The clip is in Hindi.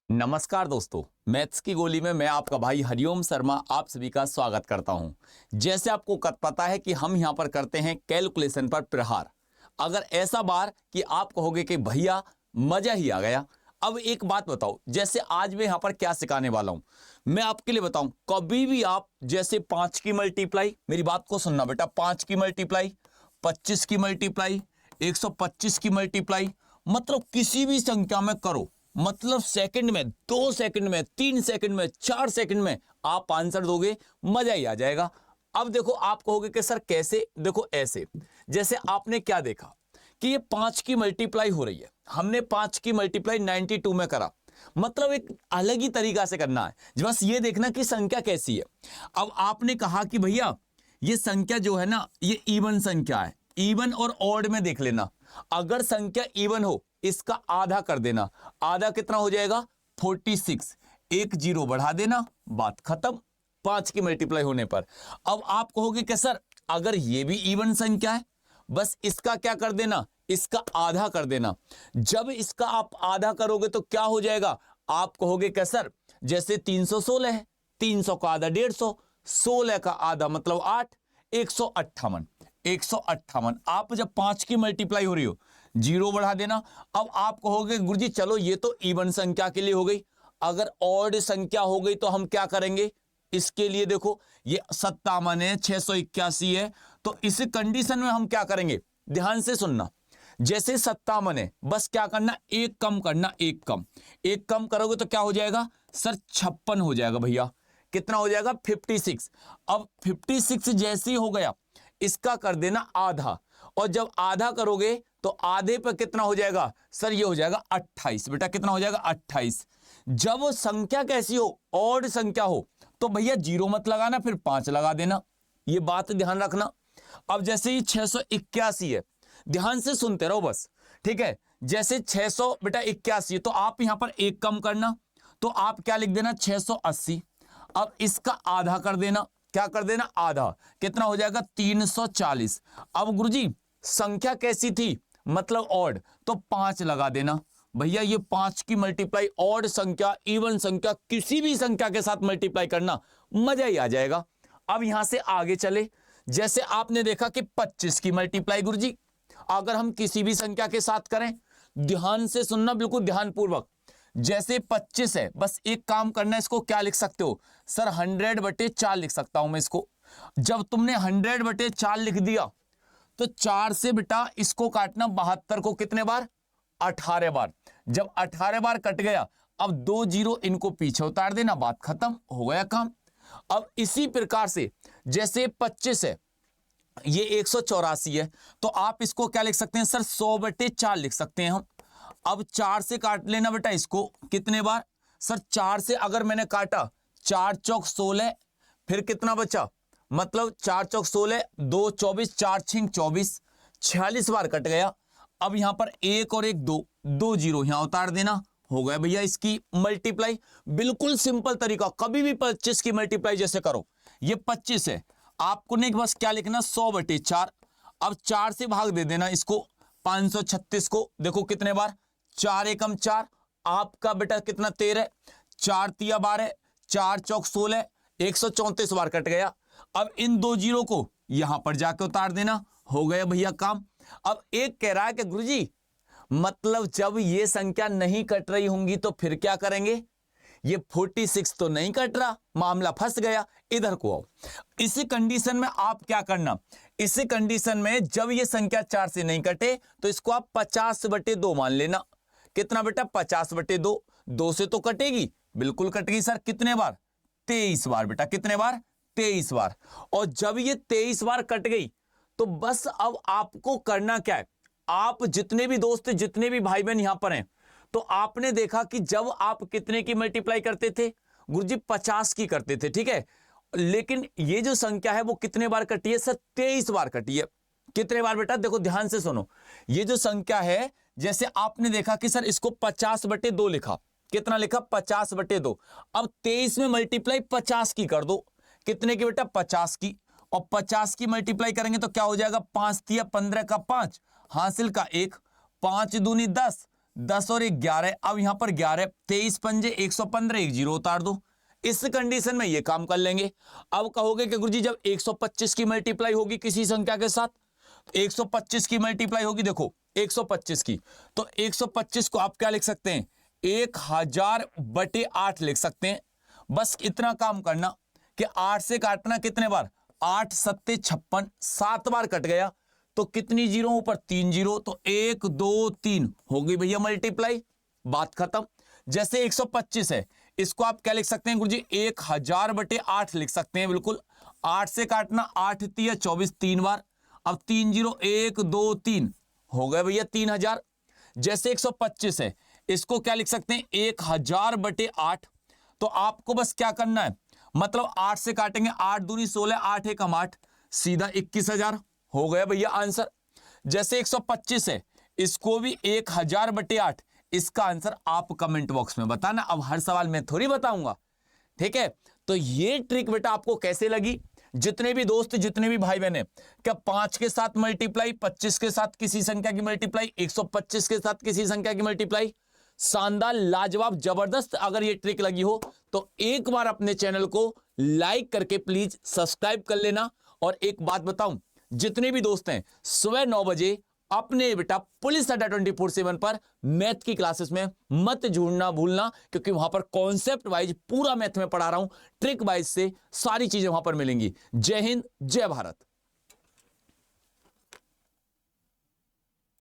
नमस्कार दोस्तों, मैथ्स की गोली में मैं आपका भाई हरिओम शर्मा आप सभी का स्वागत करता हूं। जैसे आपको पता है कि हम यहां पर करते हैं कैलकुलेशन पर प्रहार। अगर ऐसा बार कि आप कहोगे कि भैया मजा ही आ गया। अब एक बात बताओ, जैसे आज मैं यहां पर क्या सिखाने वाला हूं, मैं आपके लिए बताऊं। कभी भी आप जैसे 5 की मल्टीप्लाई, मेरी बात को सुनना बेटा, 5 की मल्टीप्लाई, 25 की मल्टीप्लाई, 125 की मल्टीप्लाई, मतलब किसी भी संख्या में करो, मतलब सेकंड में, 2 सेकंड में, 3 सेकंड में, 4 सेकंड में आप आंसर दोगे, मजा ही आ जाएगा। अब देखो, आप कहोगे कि सर कैसे? देखो ऐसे, जैसे आपने क्या देखा कि ये 5 की मल्टीप्लाई हो रही है, हमने 5 की मल्टीप्लाई 92 में करा, मतलब एक अलग ही तरीका से करना है। बस ये देखना कि संख्या कैसी है। अब आपने कहा कि भैया ये संख्या जो है ना, ये इवन संख्या है। इवन और ऑड में देख लेना, अगर संख्या इवन हो इसका आधा कर देना। आधा कितना हो जाएगा? 46। एक जीरो बढ़ा देना, बात खत्म। 5 की मल्टीप्लाई होने पर अब आप कहोगे कि सर अगर ये भी इवन संख्या है, बस इसका क्या कर देना, इसका आधा कर देना। जब इसका आप आधा करोगे तो क्या हो जाएगा? आप कहोगे कि सर जैसे 316 है, 300 का आधा 150, 16 का आधा मतलब 8, 158। 158 आप जब 5 की मल्टीप्लाई हो रही हो, जीरो बढ़ा देना। अब आप कहोगे गुरुजी चलो ये तो इवन संख्या के लिए हो गई, अगर ऑड संख्या हो गई तो हम क्या करेंगे? इसके लिए देखो, ये 57 है, 681 है, तो इस कंडीशन में हम क्या करेंगे? ध्यान से सुनना। जैसे 57 है, बस क्या करना, एक कम करना, एक कम। एक कम करोगे तो क्या हो जाएगा सर? 56 हो जाएगा भैया। कितना हो जाएगा? 56। अब 56 जैसे ही हो गया, इसका कर देना आधा, और जब आधा करोगे तो आधे पर कितना हो जाएगा सर? ये हो जाएगा 28। बेटा कितना हो जाएगा? 28। जब संख्या कैसी हो, ऑड संख्या हो, तो भैया जीरो मत लगाना, फिर 5 लगा देना। ये बात ध्यान रखना। अब जैसे ही 681 है, ध्यान से सुनते रहो बस, ठीक है। जैसे 600 बेटा 81, तो आप यहां पर एक कम करना, तो आप क्या लिख देना? 680। अब इसका आधा कर देना, क्या कर देना? आधा। कितना हो जाएगा? 340। अब गुरुजी संख्या कैसी थी, मतलब ऑड, तो 5 लगा देना। भैया ये 5 की मल्टीप्लाई ऑड संख्या, इवन संख्या, किसी भी संख्या के साथ मल्टीप्लाई करना, मजा ही आ जाएगा। अब यहां से आगे चले, जैसे आपने देखा कि 25 की मल्टीप्लाई गुरुजी अगर हम किसी भी संख्या के साथ करें, ध्यान से सुनना, बिल्कुल ध्यानपूर्वक। जैसे 25 है, बस एक काम करना है, इसको क्या लिख सकते हो सर? 100/4 लिख सकता हूं मैं इसको। जब तुमने 100/4 लिख दिया, तो 4 से बेटा इसको काटना, 72 को कितने बार? 18 बार। जब 18 बार कट गया, अब 2 जीरो इनको पीछे उतार देना, बात खत्म, हो गया काम। अब इसी प्रकार से जैसे 25 है, ये 184 है, तो आप इसको क्या लिख सकते हैं सर? 100/4 लिख सकते हैं हम। अब 4 से काट लेना बेटा इसको, कितने बार सर? 4 से अगर मैंने काटा, 4 चौक 16, फिर कितना बचा, मतलब 4 चौक 16, 2 24, 4 छिंग 24, 46 बार कट गया। अब यहां पर एक और एक दो, 2 जीरो यहां उतार देना, हो गया भैया इसकी मल्टीप्लाई। बिल्कुल सिंपल तरीका, कभी भी 25 की मल्टीप्लाई जैसे करो। ये 25 है, आपको नहीं बस क्या लिखना? 100/4। अब 4 से भाग दे देना इसको, 536 को, देखो कितने बार? 4 एकम 4, आपका बेटा कितना? 13। 4 तिया 12, 4 चौक 16, 134 बार कट गया। अब इन 2 जीरो को यहां पर जाके उतार देना, हो गया भैया काम। अब एक कह रहा है कि गुरुजी मतलब जब ये संख्या नहीं कट रही होंगी तो फिर क्या करेंगे? ये 46 तो नहीं कट रहा, मामला फंस गया। इधर को आओ, इसी कंडीशन में आप क्या करना, इसी कंडीशन में जब ये संख्या 4 से नहीं कटे तो इसको आप 50/2 मान लेना। कितना बेटा? 50/2। 2 से तो कटेगी, बिल्कुल कटेगी सर। कितने बार? 23 बार बेटा। कितने बार? 23 बार। और जब ये 23 बार कट गई, तो बस अब आपको करना क्या है? आप जितने भी दोस्त, जितने भी भाई बहन यहां पर हैं, तो आपने देखा कि जब आप कितने की मल्टीप्लाई करते थे गुरुजी? 50 की करते थे, ठीक है। लेकिन ये जो संख्या है वो कितने बार कटी है सर? 23 बार कटी है। कितने बार बेटा? देखो ध्यान से सुनो, ये जो संख्या है, जैसे आपने देखा कि सर इसको 50/2 लिखा, कितना लिखा? 50/2। अब 23 में मल्टीप्लाई 50 की कर दो, कितने की बेटा? 50 की। और 50 की मल्टीप्लाई करेंगे तो क्या हो जाएगा? 5 तिया 15 का 5, हासिल का 1, 5 दूनी 10, 10 और 11, अब यहां पर 11, 23 पंजे 115, एक जीरो उतार दो। इस कंडीशन में ये काम कर लेंगे। अब कहोगे कि गुरुजी जब 125 की मल्टीप्लाई होगी किसी संख्या के साथ, 125 की मल्टीप्लाई होगी, देखो 125 की, तो 125 को आप क्या लिख सकते हैं, 1000/8 लिख सकते हैं। बस इतना काम करना कि 8 से काटना कितने बार, 8 सत्ते 56, 7 बार कट गया तो कितनी जीरो ऊपर, 3 जीरो, तो 1 2 3 हो गई भैया मल्टीप्लाई, बात खत्म। जैसे 125 है, इसको आप क्या लिख सकते हैं गुरुजी, 1000/8 लिख सकते हैं, बिल्कुल। 8 से काटना, 8 तिया 24, 3 बार, अब 3 जीरो, 1 2 3 हो गए भैया 3000। जैसे 125 है, इसको क्या लिख सकते हैं, 1000/8, तो आपको बस क्या करना है, मतलब 8 से काटेंगे, 8 दूनी 16, 8 एकम 8, सीधा 21,000 हो गया भैया आंसर। जैसे 125 है, इसको भी 1000/8, इसका आंसर आप कमेंट बॉक्स में बताना। अब हर सवाल में थोड़ी बताऊंगा, ठीक है। तो ये ट्रिक बेटा आपको कैसे लगी, जितने भी दोस्त, जितने भी भाई बहने, क्या 5 के साथ मल्टीप्लाई, 25 के साथ किसी संख्या की मल्टीप्लाई, 125 के साथ किसी संख्या की मल्टीप्लाई, शानदार, लाजवाब, जबरदस्त अगर ये ट्रिक लगी हो तो एक बार अपने चैनल को लाइक करके प्लीज सब्सक्राइब कर लेना। और एक बात बताऊं, जितने भी दोस्त हैं सुबह 9 बजे अपने बेटा पुलिस अड्डा 24/7 पर मैथ की क्लासेस में मत जुड़ना भूलना, क्योंकि वहां पर कॉन्सेप्ट वाइज पूरा मैथ में पढ़ा रहा हूं, ट्रिक वाइज से सारी चीजें वहां पर मिलेंगी। जय हिंद, जय भारत।